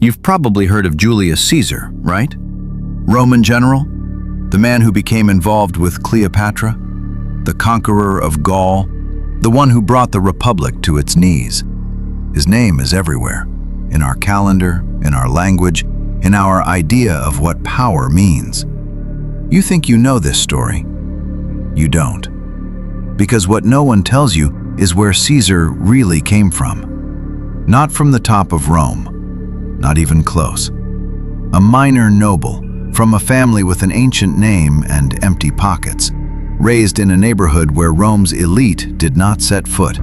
You've probably heard of Julius Caesar, right? Roman general, the man who became involved with Cleopatra, the conqueror of Gaul, the one who brought the Republic to its knees. His name is everywhere, in our calendar, in our language, in our idea of what power means. You think you know this story. You don't. Because what no one tells you is where Caesar really came from. Not from the top of Rome, not even close. A minor noble from a family with an ancient name and empty pockets, raised in a neighborhood where Rome's elite did not set foot.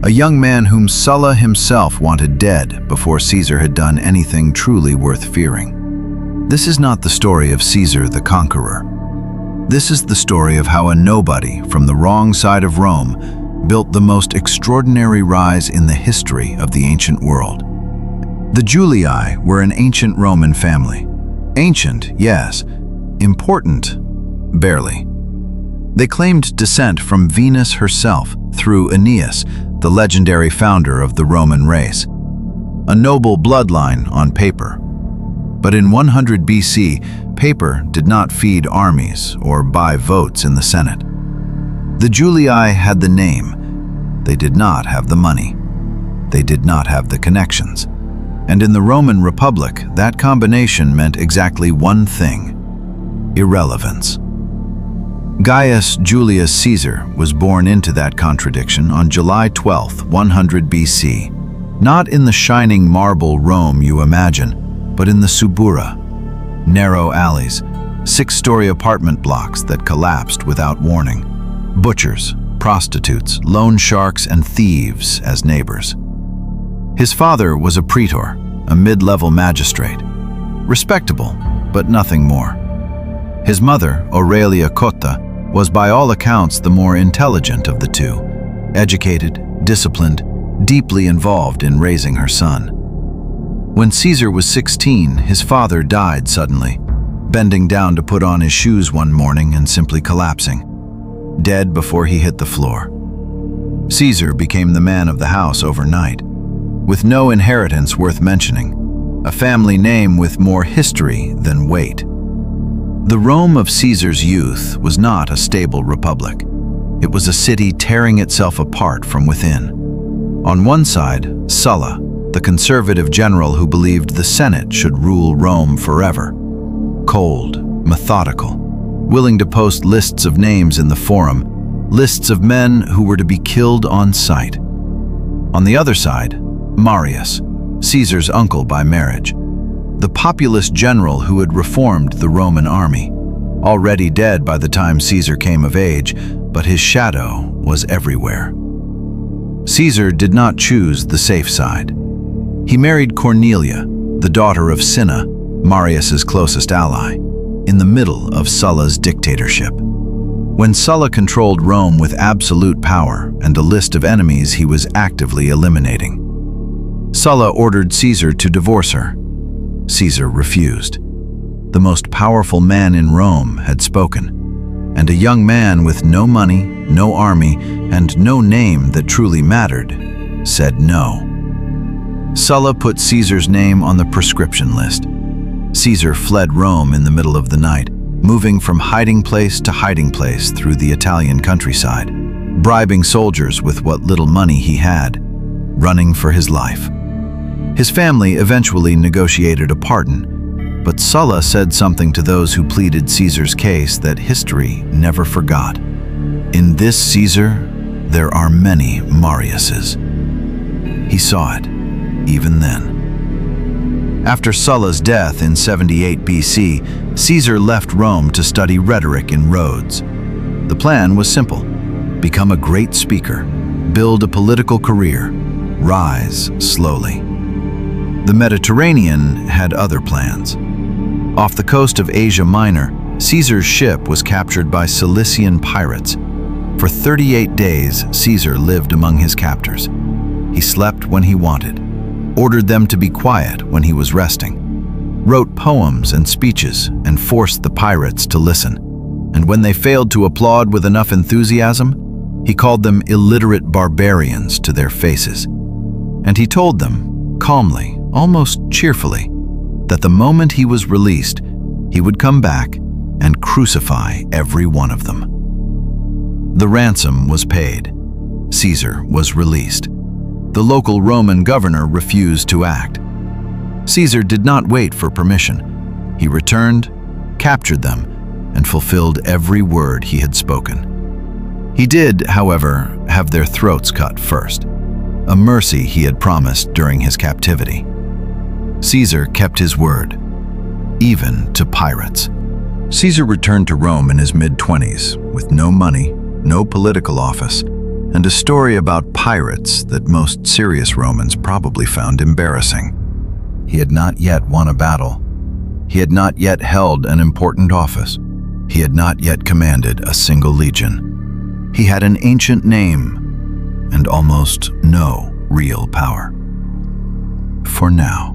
A young man whom Sulla himself wanted dead before Caesar had done anything truly worth fearing. This is not the story of Caesar the conqueror. This is the story of how a nobody from the wrong side of Rome built the most extraordinary rise in the history of the ancient world. The Julii were an ancient Roman family. Ancient, yes. Important, barely. They claimed descent from Venus herself through Aeneas, the legendary founder of the Roman race. A noble bloodline on paper. But in 100 BC, paper did not feed armies or buy votes in the Senate. The Julii had the name. They did not have the money. They did not have the connections. And in the Roman Republic, that combination meant exactly one thing: irrelevance. Gaius Julius Caesar was born into that contradiction on July 12, 100 BC. Not in the shining marble Rome you imagine, but in the Subura, narrow alleys, 6-story apartment blocks that collapsed without warning. Butchers, prostitutes, loan sharks, and thieves as neighbors. His father was a praetor, a mid-level magistrate. Respectable, but nothing more. His mother, Aurelia Cotta, was by all accounts the more intelligent of the two, educated, disciplined, deeply involved in raising her son. When Caesar was 16, his father died suddenly, bending down to put on his shoes one morning and simply collapsing, dead before he hit the floor. Caesar became the man of the house overnight, with no inheritance worth mentioning, a family name with more history than weight. The Rome of Caesar's youth was not a stable republic. It was a city tearing itself apart from within. On one side, Sulla, the conservative general who believed the Senate should rule Rome forever. Cold, methodical, willing to post lists of names in the forum, lists of men who were to be killed on sight. On the other side, Marius, Caesar's uncle by marriage, the populist general who had reformed the Roman army, already dead by the time Caesar came of age, but his shadow was everywhere. Caesar did not choose the safe side. He married Cornelia, the daughter of Cinna, Marius's closest ally, in the middle of Sulla's dictatorship. When Sulla controlled Rome with absolute power and a list of enemies he was actively eliminating, Sulla ordered Caesar to divorce her. Caesar refused. The most powerful man in Rome had spoken, and a young man with no money, no army, and no name that truly mattered said no. Sulla put Caesar's name on the proscription list. Caesar fled Rome in the middle of the night, moving from hiding place to hiding place through the Italian countryside, bribing soldiers with what little money he had, running for his life. His family eventually negotiated a pardon, but Sulla said something to those who pleaded Caesar's case that history never forgot. In this Caesar, there are many Mariuses. He saw it, even then. After Sulla's death in 78 BC, Caesar left Rome to study rhetoric in Rhodes. The plan was simple: become a great speaker, build a political career, rise slowly. The Mediterranean had other plans. Off the coast of Asia Minor, Caesar's ship was captured by Cilician pirates. For 38 days, Caesar lived among his captors. He slept when he wanted, ordered them to be quiet when he was resting, wrote poems and speeches, and forced the pirates to listen. And when they failed to applaud with enough enthusiasm, he called them illiterate barbarians to their faces. And he told them, calmly, almost cheerfully, that the moment he was released, he would come back and crucify every one of them. The ransom was paid. Caesar was released. The local Roman governor refused to act. Caesar did not wait for permission. He returned, captured them, and fulfilled every word he had spoken. He did, however, have their throats cut first, a mercy he had promised during his captivity. Caesar kept his word, even to pirates. Caesar returned to Rome in his mid-20s with no money, no political office, and a story about pirates that most serious Romans probably found embarrassing. He had not yet won a battle. He had not yet held an important office. He had not yet commanded a single legion. He had an ancient name and almost no real power. For now.